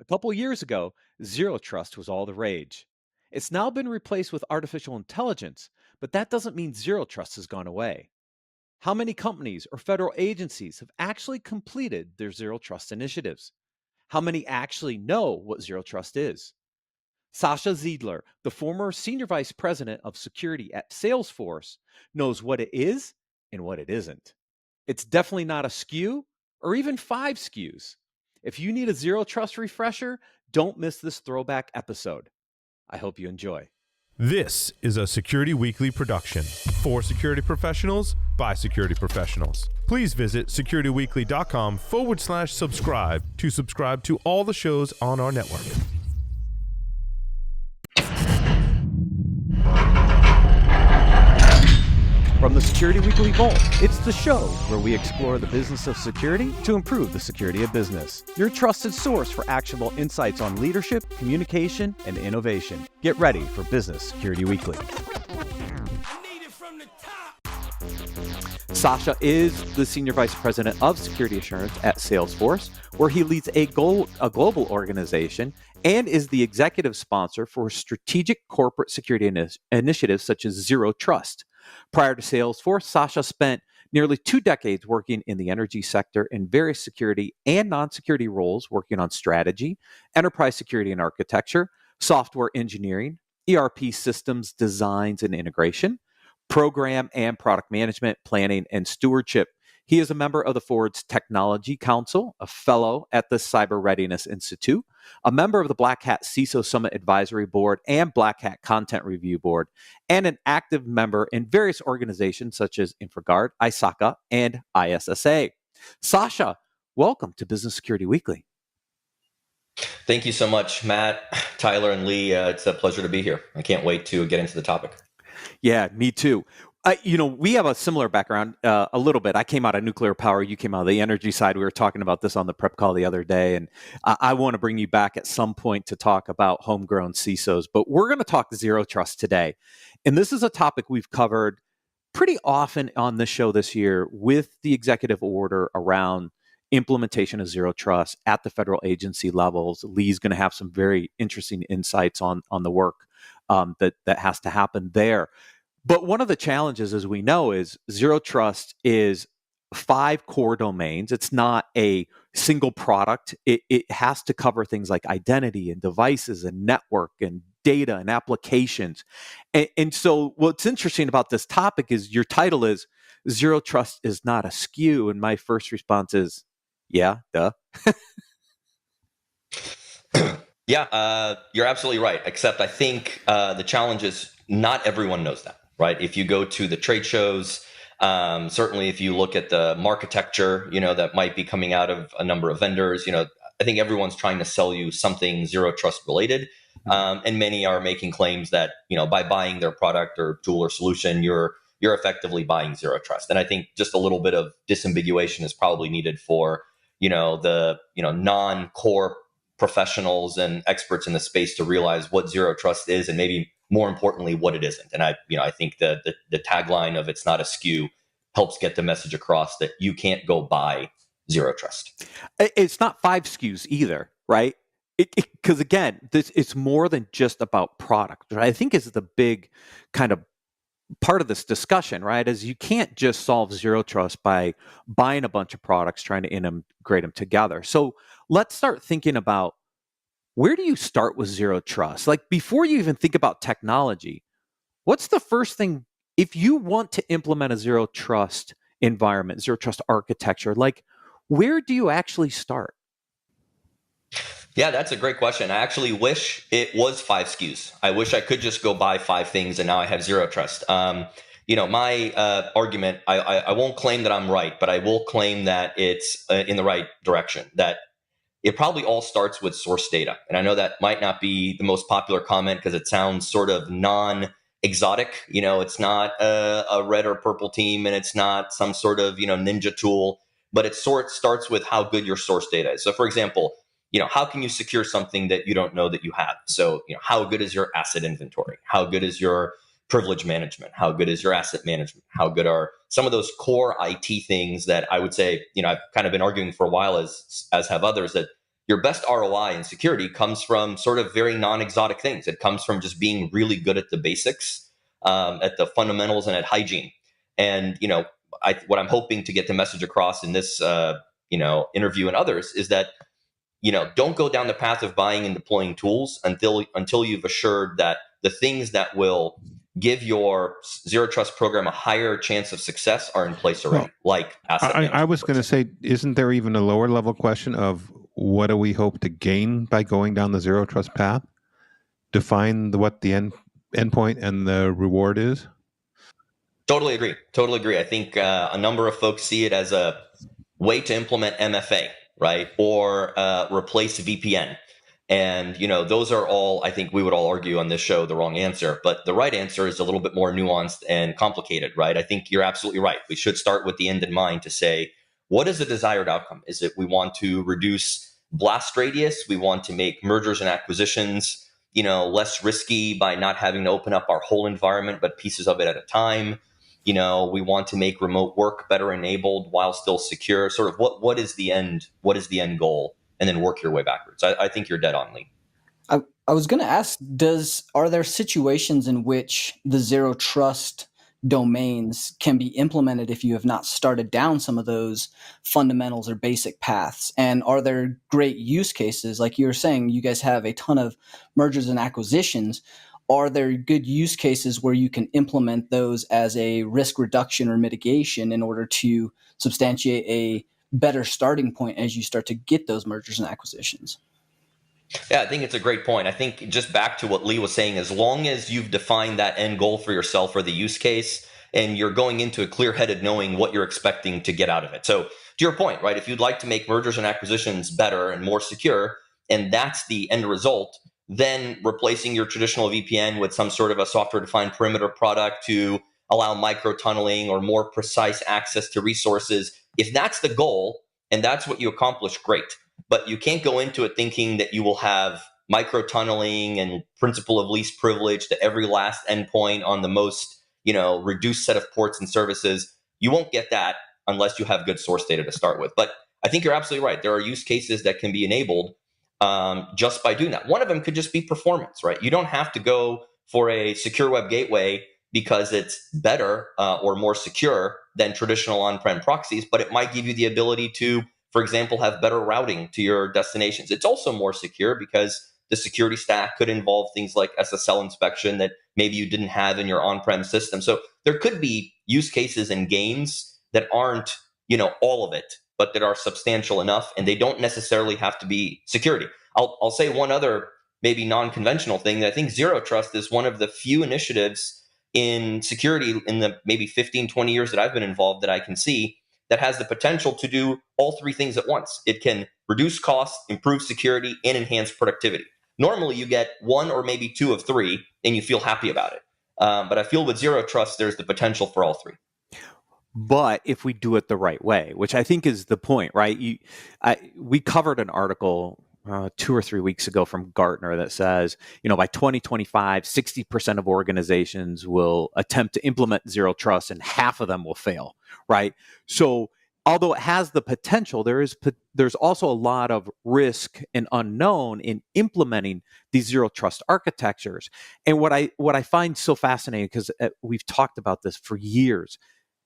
A couple years ago, zero trust was all the rage. It's now been replaced with artificial intelligence, but that doesn't mean zero trust has gone away. How many companies or federal agencies have actually completed their zero trust initiatives? How many actually know what zero trust is? Saša Zdjelar, the former senior vice president of security at Salesforce, knows what it is and what it isn't. It's definitely not a SKU or even 5 SKUs. If you need a zero trust refresher, don't miss this throwback episode. I hope you enjoy. This is a Security Weekly production for security professionals by security professionals. Please visit securityweekly.com/subscribe to subscribe to all the shows on our network. From the Security Weekly Vault, it's the show where we explore the business of security to improve the security of business. Your trusted source for actionable insights on leadership, communication, and innovation. Get ready for Business Security Weekly. Saša is the Senior Vice President of Security Assurance at Salesforce, where he leads a global organization and is the executive sponsor for strategic corporate security initiatives such as Zero Trust. Prior to Salesforce, Saša spent nearly 2 decades working in the energy sector in various security and non-security roles, working on strategy, enterprise security and architecture, software engineering, ERP systems designs and integration, program and product management, planning, and stewardship. He is a member of the Ford's Technology Council, a fellow at the Cyber Readiness Institute, a member of the Black Hat CISO Summit Advisory Board and Black Hat Content Review Board, and an active member in various organizations such as InfraGard, ISACA, and ISSA. Saša, welcome to Business Security Weekly. Thank you so much, Matt, Tyler, and Lee. It's a pleasure to be here. I can't wait to get into the topic. Yeah, me too. We have a similar background a little bit. I came out of nuclear power. You came out of the energy side. We were talking about this on the prep call the other day, and I want to bring you back at some point to talk about homegrown CISOs. But we're going to talk zero trust today. And this is a topic we've covered pretty often on this show this year with the executive order around implementation of zero trust at the federal agency levels. Lee's going to have some very interesting insights on the work that has to happen there. But one of the challenges, as we know, is zero trust is 5 core domains. It's not a single product. It has to cover things like identity and devices and network and data and applications. And so what's interesting about this topic is your title is Zero Trust is not a SKU. And my first response is, yeah, duh. Yeah, you're absolutely right. Except I think the challenge is not everyone knows that. Right. If you go to the trade shows, certainly if you look at the architecture, that might be coming out of a number of vendors, I think everyone's trying to sell you something zero trust related. And many are making claims that, by buying their product or tool or solution, you're effectively buying zero trust. And I think just a little bit of disambiguation is probably needed for, the non-core professionals and experts in the space to realize what zero trust is and maybe more importantly, what it isn't. And I think the tagline of "it's not a SKU" helps get the message across that you can't go buy zero trust. It's not 5 SKUs either, right? Because again, it's more than just about product. Right? I think is the big kind of part of this discussion, right? Is you can't just solve zero trust by buying a bunch of products, trying to integrate them together. So let's start thinking about, where do you start with zero trust? Like, before you even think about technology, what's the first thing, if you want to implement a zero trust environment, zero trust architecture, like, where do you actually start? Yeah, that's a great question. I actually wish it was 5 SKUs. I wish I could just go buy 5 things and now I have zero trust. My argument, I won't claim that I'm right, but I will claim that it's in the right direction, that it probably all starts with source data. And I know that might not be the most popular comment because it sounds sort of non-exotic. It's not a red or purple team and it's not some sort of, ninja tool, but it starts with how good your source data is. So for example, how can you secure something that you don't know that you have? So, how good is your asset inventory? How good is your privilege management? How good is your asset management? How good are some of those core IT things that I would say, I've kind of been arguing for a while, as have others, that your best ROI in security comes from sort of very non-exotic things. It comes from just being really good at the basics, at the fundamentals, and at hygiene. And what I'm hoping to get the message across in this interview and others is that don't go down the path of buying and deploying tools until you've assured that the things that will give your zero trust program a higher chance of success are in place already, like asset management. I was going to say, isn't there even a lower level question of what do we hope to gain by going down the zero trust path? Define what the endpoint and the reward is? Totally agree. I think a number of folks see it as a way to implement MFA, right? Or replace VPN. And, those are all, I think we would all argue on this show, the wrong answer. But the right answer is a little bit more nuanced and complicated, right? I think you're absolutely right. We should start with the end in mind to say, what is the desired outcome? Is it we want to reduce blast radius? We want to make mergers and acquisitions, less risky by not having to open up our whole environment, but pieces of it at a time. We want to make remote work better enabled while still secure. Sort of what is the end goal? And then work your way backwards. I think you're dead on, Lee. I was going to ask, are there situations in which the zero trust domains can be implemented if you have not started down some of those fundamentals or basic paths? And are there great use cases? Like you were saying, you guys have a ton of mergers and acquisitions. Are there good use cases where you can implement those as a risk reduction or mitigation in order to substantiate a better starting point as you start to get those mergers and acquisitions? Yeah, I think it's a great point. I think just back to what Lee was saying, as long as you've defined that end goal for yourself or the use case, and you're going into a clear-headed knowing what you're expecting to get out of it. So to your point, right, if you'd like to make mergers and acquisitions better and more secure, and that's the end result, then replacing your traditional VPN with some sort of a software-defined perimeter product to allow micro-tunneling or more precise access to resources. If that's the goal and that's what you accomplish, great. But you can't go into it thinking that you will have micro-tunneling and principle of least privilege to every last endpoint on the most, reduced set of ports and services. You won't get that unless you have good source data to start with. But I think you're absolutely right. There are use cases that can be enabled just by doing that. One of them could just be performance, right? You don't have to go for a secure web gateway because it's better or more secure than traditional on-prem proxies, but it might give you the ability to, for example, have better routing to your destinations. It's also more secure because the security stack could involve things like SSL inspection that maybe you didn't have in your on-prem system. So there could be use cases and gains that aren't, all of it, but that are substantial enough, and they don't necessarily have to be security. I'll say one other maybe non-conventional thing that I think zero trust is one of the few initiatives in security in the maybe 15, 20 years that I've been involved that I can see that has the potential to do all three things at once. It can reduce costs, improve security, and enhance productivity. Normally, you get one or maybe two of three, and you feel happy about it. But I feel with zero trust, there's the potential for all three. But if we do it the right way, which I think is the point, right? We covered an article 2 or 3 weeks ago from Gartner that says, by 2025, 60% of organizations will attempt to implement zero trust and half of them will fail, right? So although it has the potential, there's also a lot of risk and unknown in implementing these zero trust architectures. And what I find so fascinating, because we've talked about this for years,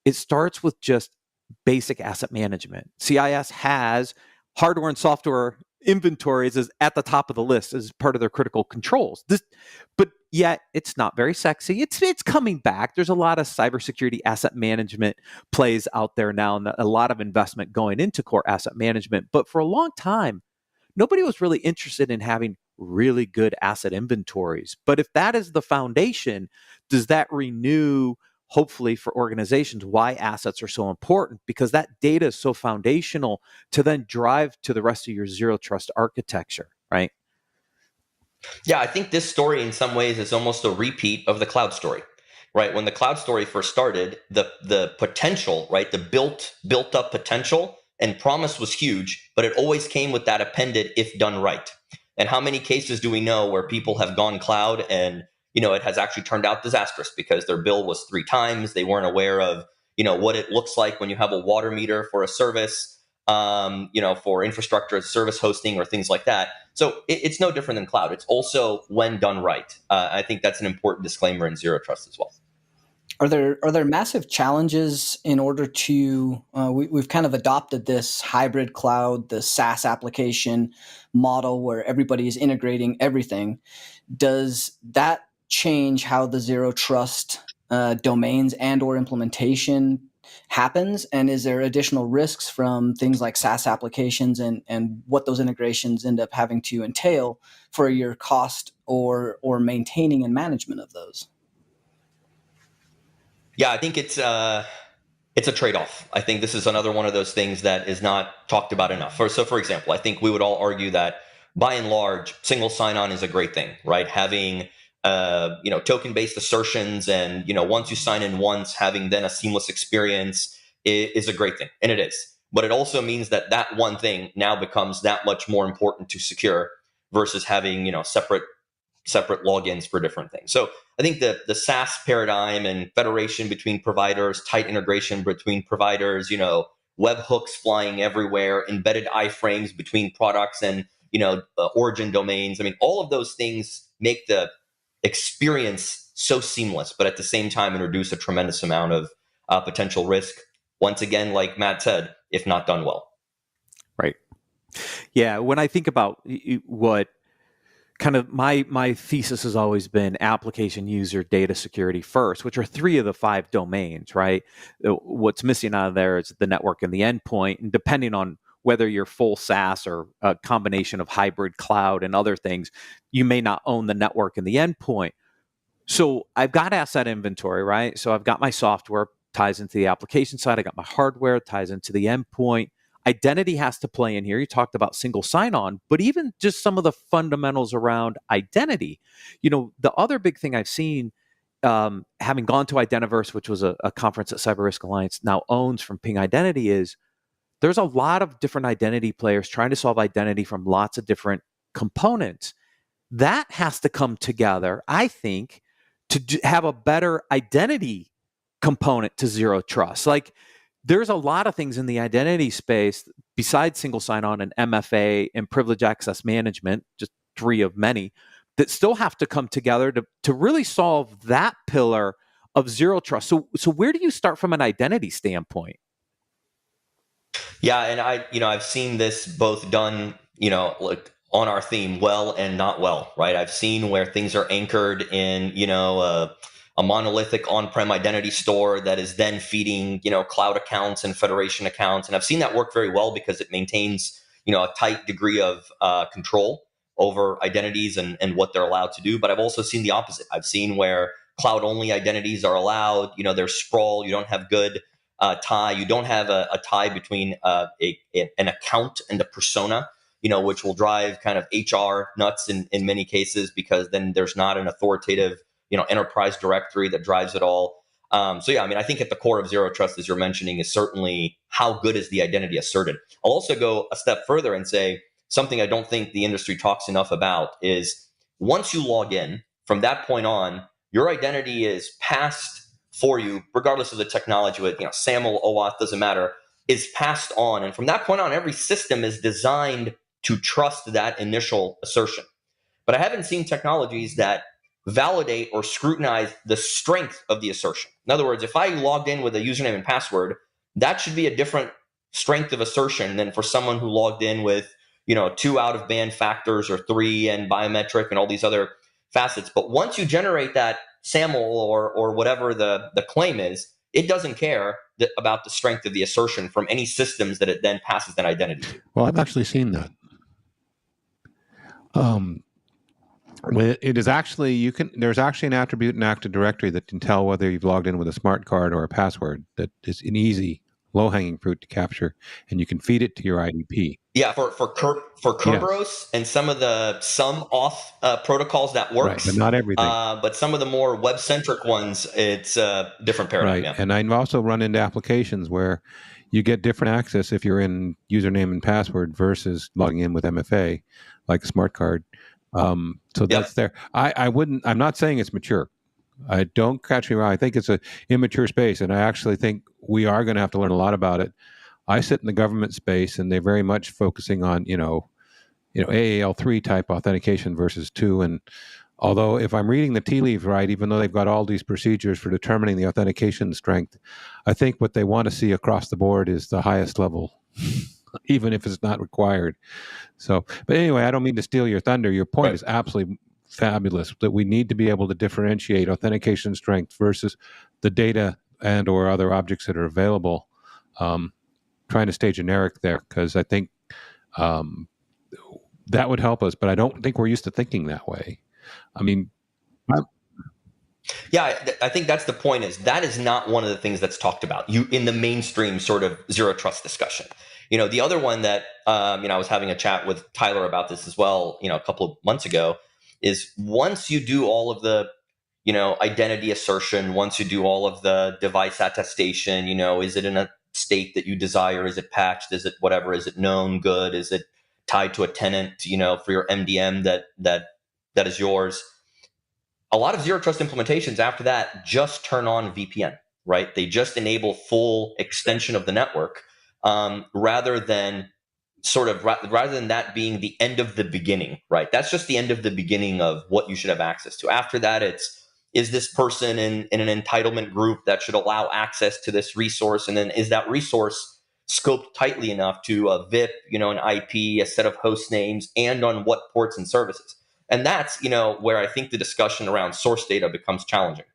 it starts with just basic asset management. CIS has hardware and software inventories is at the top of the list as part of their critical controls. But yet it's not very sexy. It's coming back. There's a lot of cybersecurity asset management plays out there now, and a lot of investment going into core asset management. But for a long time, nobody was really interested in having really good asset inventories. But if that is the foundation, does that renew, hopefully, for organizations, why assets are so important? Because that data is so foundational to then drive to the rest of your zero trust architecture, right? Yeah, I think this story in some ways is almost a repeat of the cloud story, right? When the cloud story first started, the potential, right, the built up potential and promise was huge, but it always came with that appended if done right. And how many cases do we know where people have gone cloud and it has actually turned out disastrous because their bill was 3 times. They weren't aware of, what it looks like when you have a water meter for a service. for infrastructure as service hosting or things like that. So it's no different than cloud. It's also when done right. I think that's an important disclaimer in zero trust as well. Are there massive challenges in order to we've kind of adopted this hybrid cloud, the SaaS application model where everybody is integrating everything? Does that change how the zero trust domains and or implementation happens? And is there additional risks from things like SaaS applications and what those integrations end up having to entail for your cost or maintaining and management of those? Yeah, I think it's a trade-off. I think this is another one of those things that is not talked about enough. So for example, I think we would all argue that by and large, single sign-on is a great thing, right? Having token-based assertions and once you sign in once, having then a seamless experience is a great thing, and it is. But it also means that one thing now becomes that much more important to secure versus having separate logins for different things. So I think the SaaS paradigm and federation between providers, tight integration between providers, web hooks flying everywhere, embedded iframes between products and origin domains. I mean, all of those things make the experience so seamless, but at the same time introduce a tremendous amount of potential risk. Once again, like Matt said, if not done well. Right. Yeah. When I think about what kind of my thesis has always been application, user, data security first, which are 3 of the 5 domains, right? What's missing out of there is the network and the endpoint. And depending on whether you're full SaaS or a combination of hybrid cloud and other things, you may not own the network and the endpoint. So I've got asset inventory, right? So I've got my software ties into the application side. I got my hardware ties into the endpoint. Identity has to play in here. You talked about single sign-on, but even just some of the fundamentals around identity. The other big thing I've seen, having gone to Identiverse, which was a conference that Cyber Risk Alliance now owns from Ping Identity, is there's a lot of different identity players trying to solve identity from lots of different components. That has to come together, I think, to have a better identity component to zero trust. Like, there's a lot of things in the identity space besides single sign-on and MFA and privilege access management, just 3 of many, that still have to come together to really solve that pillar of zero trust. So where do you start from an identity standpoint? Yeah, and I've seen this both done, like on our theme, well and not well, right? I've seen where things are anchored in, a monolithic on-prem identity store that is then feeding, cloud accounts and federation accounts. And I've seen that work very well because it maintains, a tight degree of control over identities and what they're allowed to do. But I've also seen the opposite. I've seen where cloud-only identities are allowed. There's sprawl. You don't have good tie. You don't have a tie between an account and a persona, which will drive kind of HR nuts in many cases, because then there's not an authoritative enterprise directory that drives it all. So yeah, I mean, I think at the core of zero trust, as you're mentioning, is certainly how good is the identity asserted. I'll also go a step further and say something I don't think the industry talks enough about is once you log in, from that point on, your identity is passed for you, regardless of the technology, with SAML, OAuth, doesn't matter, is passed on. And from that point on, every system is designed to trust that initial assertion. But I haven't seen technologies that validate or scrutinize the strength of the assertion. In other words, if I logged in with a username and password, that should be a different strength of assertion than for someone who logged in with 2 out of band factors or 3 and biometric and all these other facets. But once you generate that SAML or whatever the claim is, it doesn't care about the strength of the assertion from any systems that it then passes that identity to. Well, I've actually seen that. It is actually, there's actually an attribute in Active Directory that can tell whether you've logged in with a smart card or a password. That is an easy, low-hanging fruit to capture, and you can feed it to your IDP. Yeah, for Kerberos and some auth protocols that works, right, but not everything. But some of the more web-centric ones, it's a different paradigm. Right, yeah. And I've also run into applications where you get different access if you're in username and password versus logging in with MFA, like a smart card. So that's there. I'm not saying it's mature. I don't catch me wrong. I think it's an immature space, and I actually think we are going to have to learn a lot about it I sit in the government space, and they're very much focusing on AAL3 type authentication versus 2. And although if I'm reading the tea leaves right, even though they've got all these procedures for determining the authentication strength, I think what they want to see across the board is the highest level, even if it's not required. So, but anyway, I don't mean to steal your thunder. Your point is absolutely fabulous, that we need to be able to differentiate authentication strength versus the data and or other objects that are available. Trying to stay generic there, because I think that would help us, but I don't think we're used to thinking that way. I mean, I think that's the point, is that is not one of the things that's talked about in the mainstream sort of zero trust discussion. The other one that, I was having a chat with Tyler about this as well, a couple of months ago, is once you do all of the, identity assertion, once you do all of the device attestation, is it in a state that you desire? Is it patched? Is it whatever? Is it known good? Is it tied to a tenant, for your MDM that is yours? A lot of zero trust implementations after that just turn on VPN, right? They just enable full extension of the network, rather than that being the end of the beginning, right? That's just the end of the beginning of what you should have access to. After that, is this person in an entitlement group that should allow access to this resource? And then is that resource scoped tightly enough to a VIP, an IP, a set of host names, and on what ports and services? And that's, where I think the discussion around source data becomes challenging,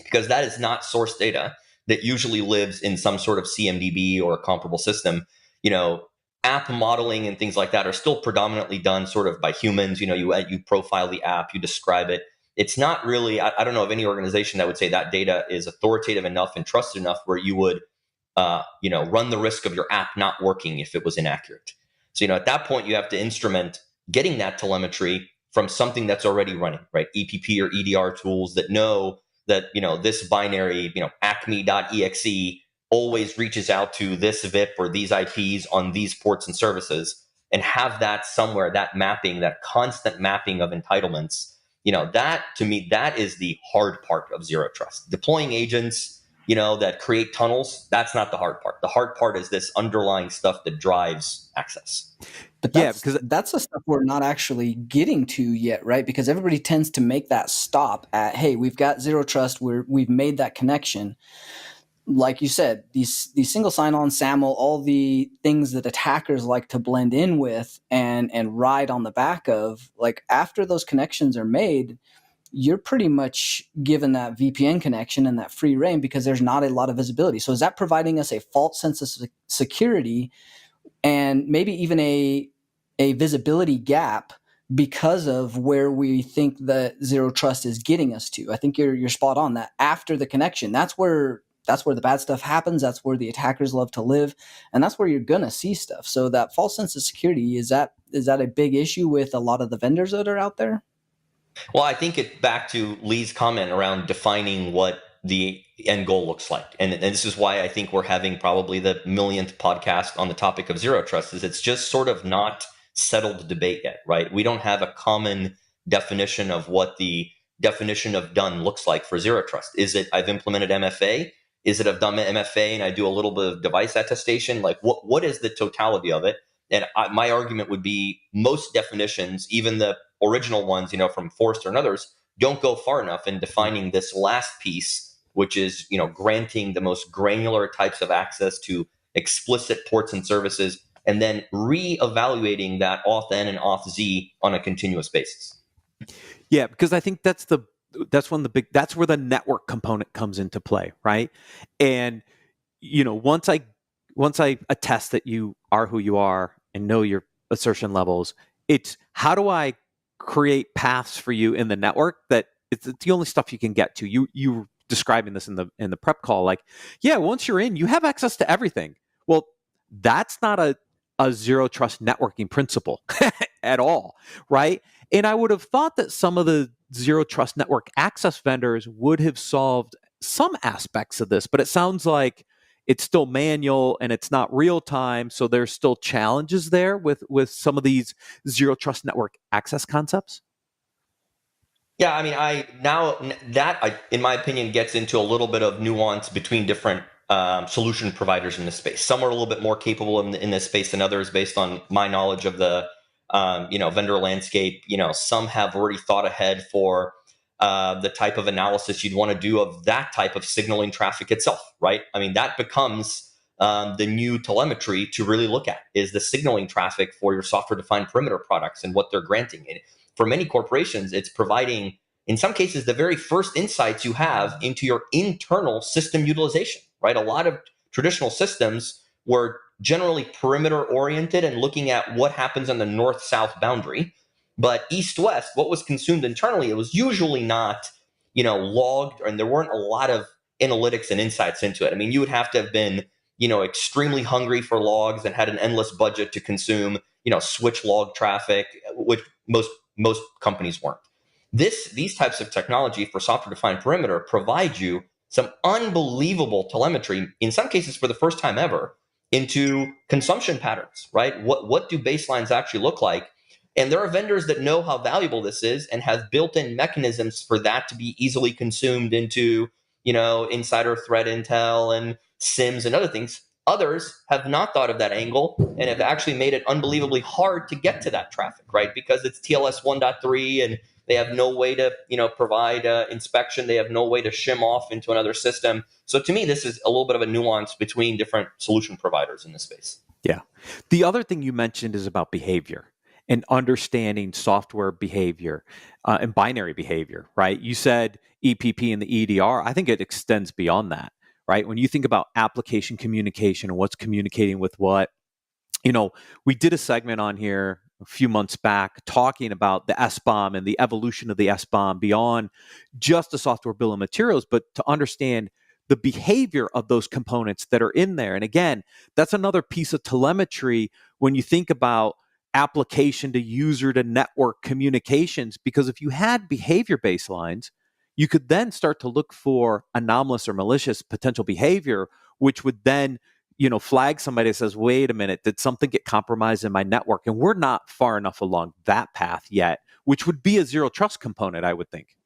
because that is not source data that usually lives in some sort of CMDB or a comparable system. App modeling and things like that are still predominantly done sort of by humans. You profile the app, you describe it. It's not really, I don't know of any organization that would say that data is authoritative enough and trusted enough where you would, run the risk of your app not working if it was inaccurate. So, at that point, you have to instrument getting that telemetry from something that's already running, right? EPP or EDR tools that know that, this binary, acme.exe always reaches out to this VIP or these IPs on these ports and services, and have that somewhere, that mapping, that constant mapping of entitlements. That, to me, that is the hard part of zero trust. Deploying agents, that create tunnels, that's not the hard part. The hard part is this underlying stuff that drives access. But that's the stuff we're not actually getting to yet, right? Because everybody tends to make that stop at, hey, we've got zero trust, we've made that connection. Like you said, these single sign-on, SAML, all the things that attackers like to blend in with and ride on the back of, like after those connections are made, you're pretty much given that VPN connection and that free reign because there's not a lot of visibility. So is that providing us a false sense of security and maybe even a visibility gap because of where we think that zero trust is getting us to? I think you're spot on that after the connection, that's where the bad stuff happens. That's where the attackers love to live. And that's where you're going to see stuff. So that false sense of security, is that a big issue with a lot of the vendors that are out there? Well, I think it back to Lee's comment around defining what the end goal looks like. And this is why I think we're having probably the millionth podcast on the topic of zero trust, is it's just sort of not settled debate yet, right? We don't have a common definition of what the definition of done looks like for zero trust. Is it I've implemented MFA? Is it I've done MFA and I do a little bit of device attestation? Like what is the totality of it? And my argument would be most definitions, even the original ones, from Forrester and others, don't go far enough in defining this last piece, which is, granting the most granular types of access to explicit ports and services, and then re-evaluating that auth N and auth Z on a continuous basis. Yeah, because I think that's where the network component comes into play, right? And once I attest that you are who you are and know your assertion levels, it's how do I create paths for you in the network that it's the only stuff you can get to. You were describing this in the prep call, like, yeah, once you're in, you have access to everything. Well, that's not a zero trust networking principle at all, right? And I would have thought that some of the zero trust network access vendors would have solved some aspects of this, but it sounds like it's still manual and it's not real time. So there's still challenges there with some of these zero trust network access concepts. Yeah, I mean, in my opinion, gets into a little bit of nuance between different solution providers in this space. Some are a little bit more capable in this space than others based on my knowledge of the vendor landscape. Some have already thought ahead for the type of analysis you'd want to do of that type of signaling traffic itself, right? I mean, that becomes the new telemetry to really look at, is the signaling traffic for your software-defined perimeter products and what they're granting. And for many corporations, it's providing, in some cases, the very first insights you have into your internal system utilization, right? A lot of traditional systems were generally perimeter oriented and looking at what happens on the north-south boundary. But east-west, what was consumed internally, it was usually not, logged, and there weren't a lot of analytics and insights into it. I mean, you would have to have been, extremely hungry for logs and had an endless budget to consume, switch log traffic, which most companies weren't. These types of technology for software-defined perimeter provide you some unbelievable telemetry, in some cases for the first time ever, into consumption patterns, right? What do baselines actually look like? And there are vendors that know how valuable this is and have built-in mechanisms for that to be easily consumed into, insider threat intel and SIMs and other things. Others have not thought of that angle and have actually made it unbelievably hard to get to that traffic, right? Because it's TLS 1.3 and they have no way to, provide inspection. They have no way to shim off into another system. So to me, this is a little bit of a nuance between different solution providers in this space. Yeah. The other thing you mentioned is about behavior and understanding software behavior and binary behavior, right? You said EPP and the EDR. I think it extends beyond that, right? When you think about application communication and what's communicating with what, we did a segment on here a few months back talking about the SBOM and the evolution of the SBOM beyond just the software bill of materials, but to understand the behavior of those components that are in there. And again, that's another piece of telemetry when you think about application to user to network communications, because if you had behavior baselines, you could then start to look for anomalous or malicious potential behavior, which would then flag somebody that says, wait a minute, did something get compromised in my network? And we're not far enough along that path yet, which would be a zero trust component, I would think.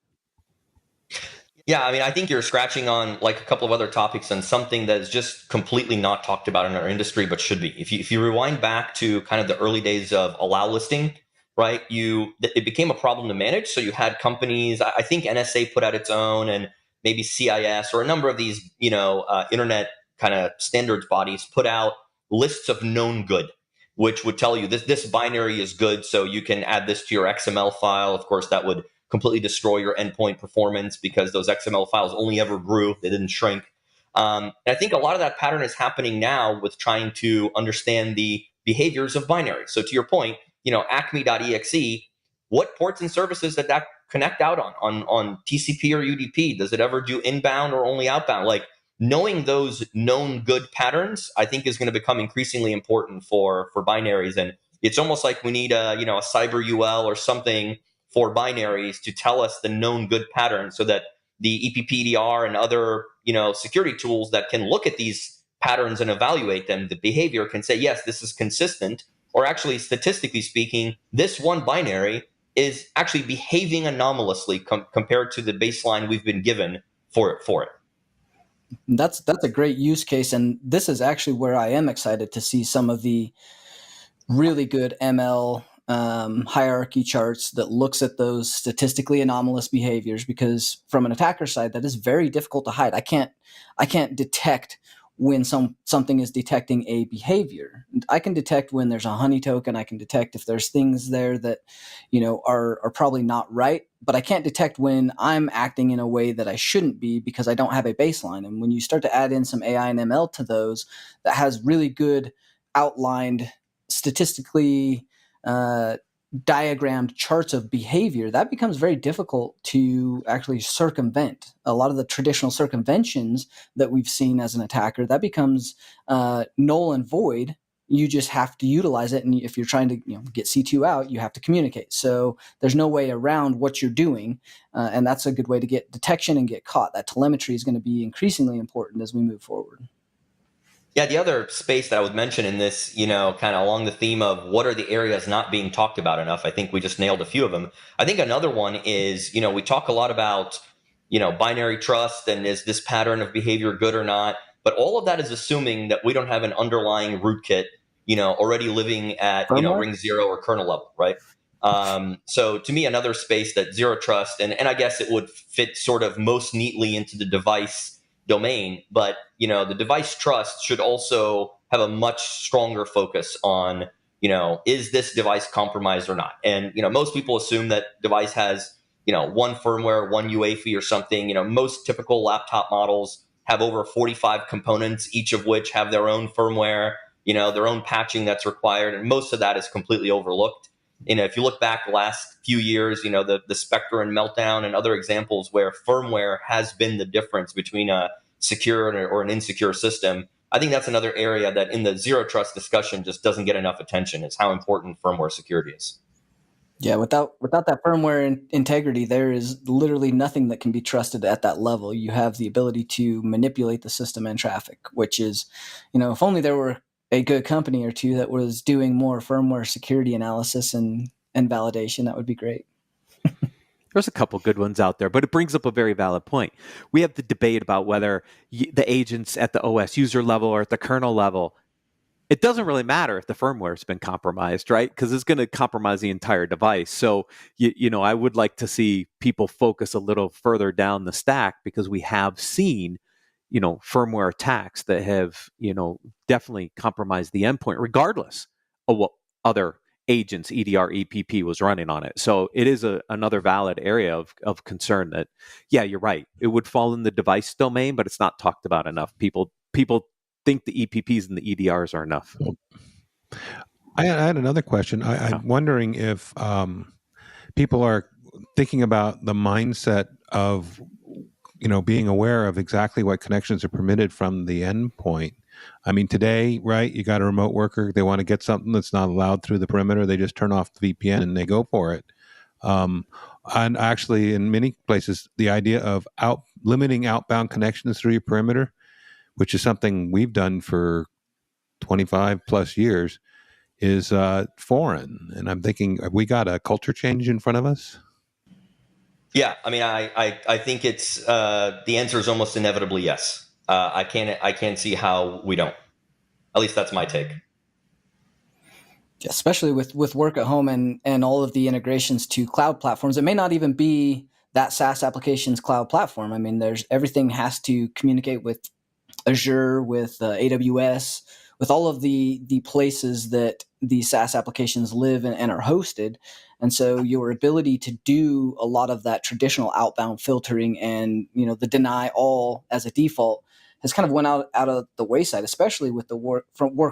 Yeah, I mean, I think you're scratching on like a couple of other topics and something that is just completely not talked about in our industry, but should be. If you rewind back to kind of the early days of allow listing, right? It became a problem to manage. So you had companies, I think NSA put out its own, and maybe CIS or a number of these, internet kind of standards bodies put out lists of known good, which would tell you this binary is good, so you can add this to your XML file. Of course, that would completely destroy your endpoint performance because those XML files only ever grew. They didn't shrink. And I think a lot of that pattern is happening now with trying to understand the behaviors of binaries. So to your point, acme.exe, what ports and services did that connect out on TCP or UDP? Does it ever do inbound or only outbound? Like knowing those known good patterns, I think is going to become increasingly important for binaries. And it's almost like we need a cyber UL or something for binaries to tell us the known good pattern so that the EPPDR and other, security tools that can look at these patterns and evaluate them, the behavior can say, yes, this is consistent, or actually statistically speaking, this one binary is actually behaving anomalously compared to the baseline we've been given for it. That's a great use case. And this is actually where I am excited to see some of the really good ML hierarchy charts that looks at those statistically anomalous behaviors, because from an attacker side, that is very difficult to hide. I can't detect when something is detecting a behavior. I can detect when there's a honey token. I can detect if there's things there that, are probably not right, but I can't detect when I'm acting in a way that I shouldn't be because I don't have a baseline. And when you start to add in some AI and ML to those, that has really good outlined statistically diagrammed charts of behavior, that becomes very difficult to actually circumvent. A lot of the traditional circumventions that we've seen as an attacker, that becomes null and void. You just have to utilize it. And if you're trying to get C2 out, you have to communicate. So there's no way around what you're doing. And that's a good way to get detection and get caught. That telemetry is going to be increasingly important as we move forward. Yeah, the other space that I would mention in this, kind of along the theme of what are the areas not being talked about enough, I think we just nailed a few of them. I think another one is, we talk a lot about, binary trust and is this pattern of behavior good or not? But all of that is assuming that we don't have an underlying rootkit, already living at, Firmware? ring 0 or kernel level, right? So to me, another space that zero trust, and I guess it would fit sort of most neatly into the device domain, but the device trust should also have a much stronger focus on, is this device compromised or not? And most people assume that device has one firmware, one UEFI or something. Most typical laptop models have over 45 components, each of which have their own firmware, their own patching that's required, and most of that is completely overlooked. If you look back the last few years, the Spectre and Meltdown and other examples where firmware has been the difference between a secure or an insecure system, I think that's another area that in the zero trust discussion just doesn't get enough attention, is how important firmware security is. Yeah, without that firmware integrity, there is literally nothing that can be trusted at that level. You have the ability to manipulate the system and traffic, which is, if only there were a good company or two that was doing more firmware security analysis and validation, that would be great. There's a couple good ones out there, but it brings up a very valid point. We have the debate about whether the agents at the OS user level or at the kernel level, it doesn't really matter if the firmware has been compromised, right? Because it's going to compromise the entire device. So, I would like to see people focus a little further down the stack, because we have seen, firmware attacks that have, definitely compromised the endpoint, regardless of what other agents, EDR, EPP was running on it. So it is another valid area of concern that, yeah, you're right. It would fall in the device domain, but it's not talked about enough. People think the EPPs and the EDRs are enough. I had another question. I'm wondering if people are thinking about the mindset of, being aware of exactly what connections are permitted from the endpoint. I mean, today, right, you got a remote worker, they want to get something that's not allowed through the perimeter, they just turn off the VPN and they go for it. And actually, in many places, the idea of limiting outbound connections through your perimeter, which is something we've done for 25 plus years, is foreign. And I'm thinking, have we got a culture change in front of us? Yeah, I mean, I think it's the answer is almost inevitably yes. I can't see how we don't. At least that's my take. Especially with work at home and all of the integrations to cloud platforms. It may not even be that SaaS application's cloud platform. I mean, everything has to communicate with Azure, with AWS, with all of the places that the SaaS applications live and are hosted. And so your ability to do a lot of that traditional outbound filtering and, the deny all as a default has kind of went out of the wayside, especially with the work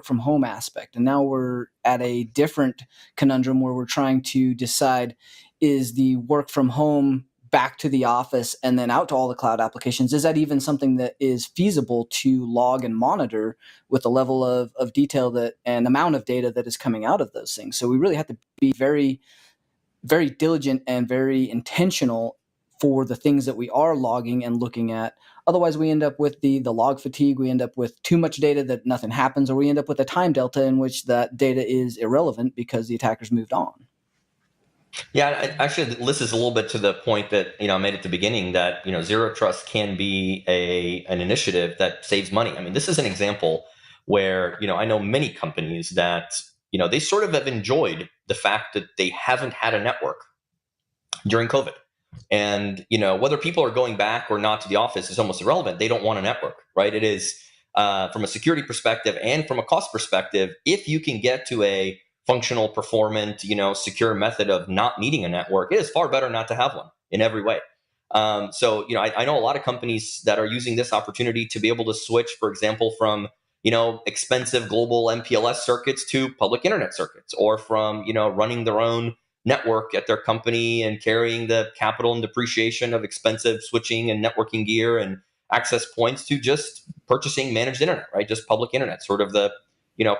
from home aspect. And now we're at a different conundrum where we're trying to decide, is the work from home back to the office and then out to all the cloud applications, is that even something that is feasible to log and monitor with the level of detail that and amount of data that is coming out of those things? So we really have to be very, very diligent and very intentional for the things that we are logging and looking at. Otherwise, we end up with the log fatigue. We end up with too much data that nothing happens, or we end up with a time delta in which that data is irrelevant because the attackers moved on. Yeah, actually, this is a little bit to the point that I made at the beginning, that zero trust can be an initiative that saves money. I mean, this is an example where I know many companies that they sort of have enjoyed the fact that they haven't had a network during COVID. And, whether people are going back or not to the office is almost irrelevant. They don't want a network, right? It is from a security perspective and from a cost perspective, if you can get to a functional, performant, secure method of not needing a network, it is far better not to have one in every way. So, I know a lot of companies that are using this opportunity to be able to switch, for example, from expensive global MPLS circuits to public internet circuits, or from running their own network at their company and carrying the capital and depreciation of expensive switching and networking gear and access points, to just purchasing managed internet, right? Just public internet, sort of the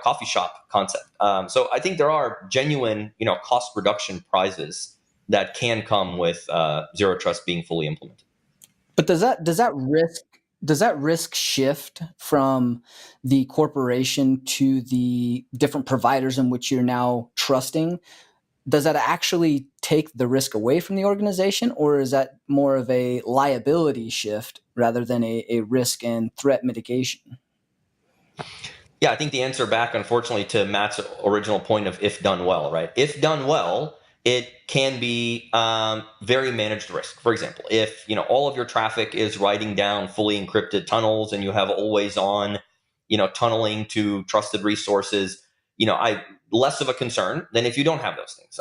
coffee shop concept. So I think there are genuine cost reduction prizes that can come with zero trust being fully implemented. But does that risk shift from the corporation to the different providers in which you're now trusting? Does that actually take the risk away from the organization, or is that more of a liability shift rather than a risk and threat mitigation? Yeah, I think the answer back, unfortunately, to Matt's original point of if done well, right? If done well, it can be very managed risk. For example, if all of your traffic is riding down fully encrypted tunnels and you have always on, tunneling to trusted resources, I less of a concern than if you don't have those things.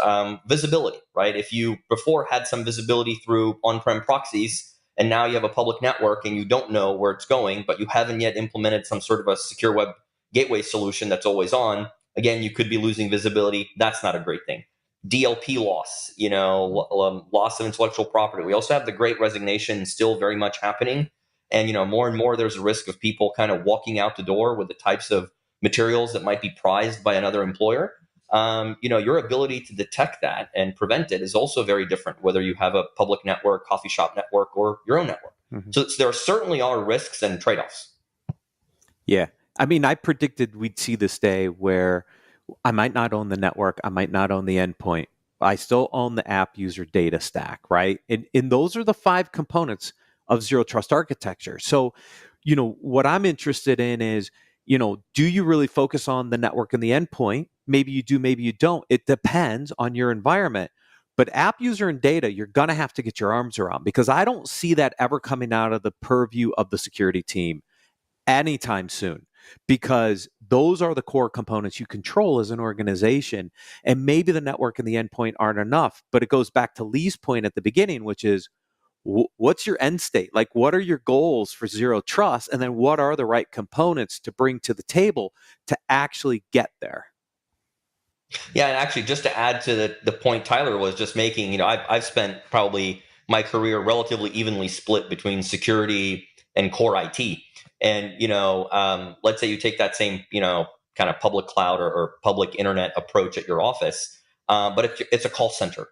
Visibility, right? If you before had some visibility through on-prem proxies, and now you have a public network and you don't know where it's going, but you haven't yet implemented some sort of a secure web gateway solution that's always on, again, you could be losing visibility. That's not a great thing. DLP loss, loss of intellectual property. We also have the Great Resignation still very much happening. And, more and more there's a risk of people kind of walking out the door with the types of materials that might be prized by another employer. Your ability to detect that and prevent it is also very different, whether you have a public network, coffee shop network, or your own network. Mm-hmm. So there certainly are risks and trade-offs. Yeah. I mean, I predicted we'd see this day where I might not own the network, I might not own the endpoint, but I still own the app user data stack, right? And those are the 5 components of zero trust architecture. So, what I'm interested in is, do you really focus on the network and the endpoint? Maybe you do, maybe you don't. It depends on your environment. But app user and data, you're going to have to get your arms around, because I don't see that ever coming out of the purview of the security team anytime soon, because those are the core components you control as an organization. And maybe the network and the endpoint aren't enough, but it goes back to Lee's point at the beginning, which is, what's your end state? Like, what are your goals for zero trust? And then what are the right components to bring to the table to actually get there? Yeah, and actually, just to add to the point Tyler was just making, I've spent probably my career relatively evenly split between security and core IT. And, let's say you take that same, kind of public cloud or public internet approach at your office, but it's a call center.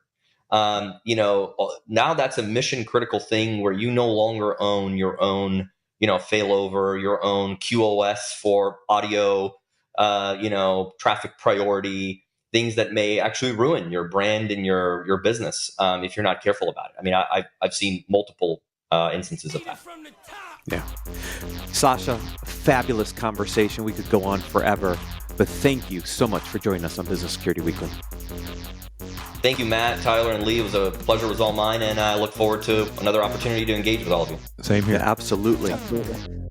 Now that's a mission critical thing where you no longer own your own, failover, your own QoS for audio, traffic priority, things that may actually ruin your brand and your business if you're not careful about it. I mean, I've seen multiple instances of that. Yeah. Saša, fabulous conversation. We could go on forever, but thank you so much for joining us on Business Security Weekly. Thank you, Matt, Tyler, and Lee. It was a pleasure. It was all mine, and I look forward to another opportunity to engage with all of you. Same here. Yeah, absolutely. Absolutely.